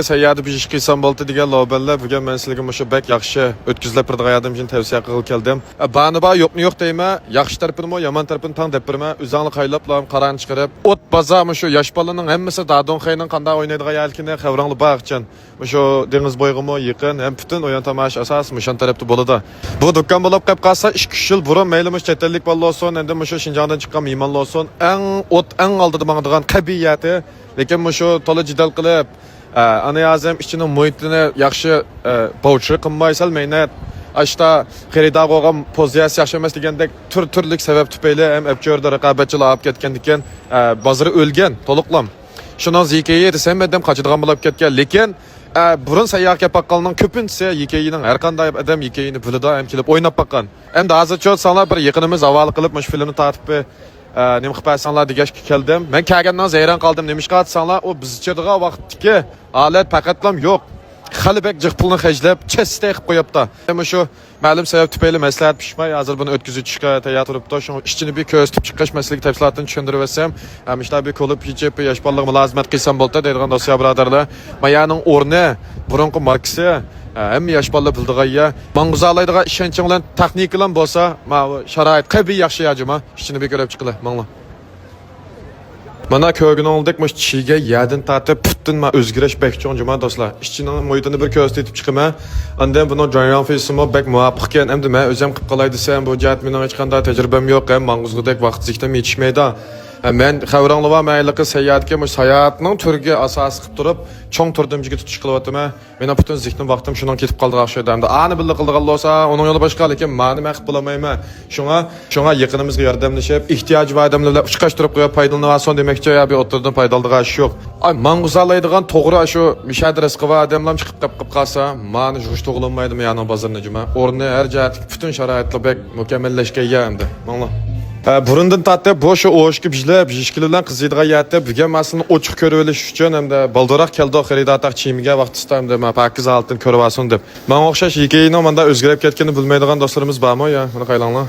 Seyyadi bir iş kıysam boltu degan lobalar bugun men sizlarga mushu bek yaxshi o'tkazilib turadiganim uchun tavsiya qilib keldim. Bani bor yo'qni yo'q deyma, yaxshi tarafini yomon tarafini tang deb birma, o'zingni qaylablam qaran chiqarib, o't baza mushu yosh bolaning hammasi dadon xeyning qanday o'ynaydigan yalkini xavrangli bag'chan. Mushu dengiz bo'yig'imi yaqin, ham butun o'yin tomosh asos mushan tarafda bo'ladi. Bu do'kon bo'lib qolib qolsa 2 yil burun maylimush chet ellik bola olsun, endi mushu Shinjongdan chiqqan mehmonlar olsun, eng oldida mangdigan qabiyati, lekin mushu to'la jidal qilib ana yazım içinin muhitini yaxşı poucher qilmay salmaynet. Ashta xaridor bo'lgan pozitsiyasi yaxshi emas degandek turlik sabab tufayli ham abjorda raqobatchilar olib ketgandikan bozor o'lgan to'liqlam. Shundan ZK'yi desam adam qochadigan bo'lib ketgan, lekin burun sayyoh kelib baqqanning ko'pincha YK'ning har qanday odam YK'ni biladi ham kelib o'ynab baqqan. Endi hozircha sanlar bir yaqinimiz avval qilib mush filmni tartib nima qilsanlar degashga keldim. Men kelgandan zayron qoldim. Nima qilsanlar o bizchirga vaqtdagi holat faqatlam yo'q. Xalibek jiq pulni xajlab, chestay qilib qo'yibdi. Mana shu ma'lum sabab tufayli maslahat pishmay, hozir buni o'tkazishga tayyor turibdi. Shu ishchini bir ko'rsatib chiqish masalalik tafsilotini tushuntirib versam, hamishlar bir ko'lib yechib yosh bolalarga mulozimat qilsam bo'ldi deydigan do'stlar birodarlar. Mayaning o'rni burunqi markasi hem yaş balla bildiğaya, mangızalaydığa işençiğinden texnikilen bolsa, şarait qabi yaxşı yacıma, işçini bir görüp çıkılı, mangla. Mana kögün olduk, muş çiğge yadın tatı püttün ma özgüreş bekçoğun cuma dostlar. İşçinin muhitini bir kösteytip çıkıma, andan bunu John Face'ıma bek muvaffaqken, hem de mən özüm qıp qalaydı sen, bu cihat mənim heç qanda tecrübem yok, hem mangızgıdek vaqt ziktem yetişmeydi. Men xavranglıva məyliqi seyyatga muş hayatının türgü asas qıp durup, çoğ turdumjiga tutuş qılıvatıma, mena bütün ziktim vaqtim şundan ketip qaldığı şeydəmdi. Ani bildi qıldığalı olsa, onun yolu başqa, lekin mani mən qıp bulamayma. Şuna yaqınımızga yardımlaşıp, ihtiyaç var adamlarla uçqaştırıp qoyup paydalanıvason demekçe ya bir oturdun paydalıdığı iş yok. Ay mangızalaydıgan toğru şu müşadres qıva adamlar çıqıp qıp qalsa, mani juş toğulanmaydı mı yanın bazarına cuma. Orni her cihat bütün şaraitla bek mükemmelleşke yağımdı. Manla. Burundan tatlı boşu oğuşki bijlep, jişkililen qızıydığa yatdı. Bugün masalını oçuq körüveliş üçün hem de baldırak keldi o xerida ataq çiğmige vaqtista hem de pakiz altın körüvasun deb. Ben oxşaş hikayini omanda özgürep ketkeni bilmeydiğen dostlarımız var mı ya? Bunu qaylanla.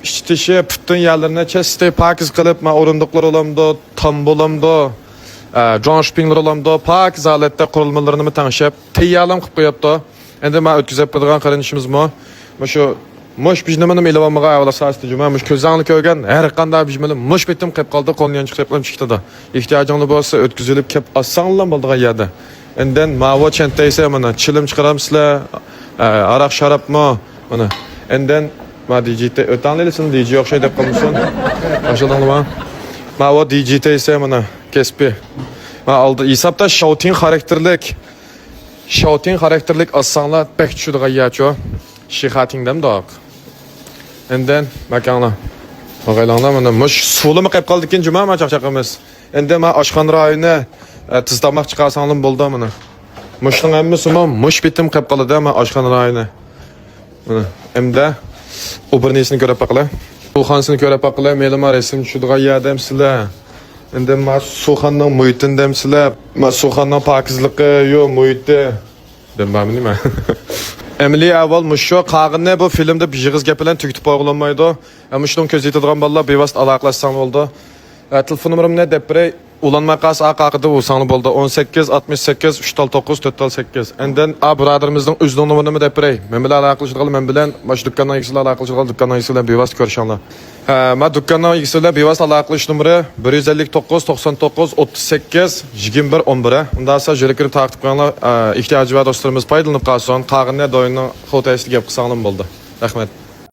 İştişi bütün yerlerine çesti pakiz qilib, orunduqlar olamdı, tam olamdı, John Spingler olamdı, pakiz alette kurulmalarını tanışıp, teyyalam qıp qoyapdı. Endi ben ötküzep qıdığan qarinişimiz mu? Muş bijnemenim elevamağa avla sastı cuma muş közanlı köygen her qanda bijmelim muş bitim qep qaldı qolyan çıxıplam çıxdı da ehtiyacınlı bolsa ötküzülüp kep asanlan boldığa yerdə enden mavo çenteyse mana çilim çıxaramsızlar araq şarap mı mana enden ma dijite ötanlelsin dij yo'q şey deb qolmuşsun başlanma mavo dijite ise mana kespi ma aldı hesapda shouting xarakterlik asanlar bek tushdiğa yacho şihatingdem daq enden makanla ağaylanlar mana muş suvlimi qep qaldı ekan cuma ma chaqchaqimiz endi ma oshxona rayoni tiztamoq chiqarsanlim bo'ldi mana mushning hammasi mush bitim qep qoladi ma oshxona rayoni mana endi ubernisini ko'rib baqla suxansini ko'rib baqla melima resim tushdigan yerdam sizlar endi ma suxanning muhitindam sizlar ma suxanning pokizligi yo muhiti demam nima Emily avval muşu qağını bu filmde bir yığız gəpilən tükütüb bağlanmaydı. Muşdan köz yetidigan ballar bevast alaqlaşsan oldu. Telefon numaram ne depre ulanma qas aqaqıda olsanlı boldu 18 68 309 408. Enden a brotherımızın özünün numaranı depre. Men bilan alaqlaşdığım men bilan baş dükkandan yigisilə alaqlaşdığım dükkandan yigisilə bevast görüşənlər. Ma dükkandan yigisilə bevast alaqlaş numara 159 99 38 21 11. Unda sa jürəkirib taqib qanlar ehtiyacı var dostlarımız paydalanıb qalsın. Qağını doyunu xotayisli gəp qısanlım boldu. Rəhmət.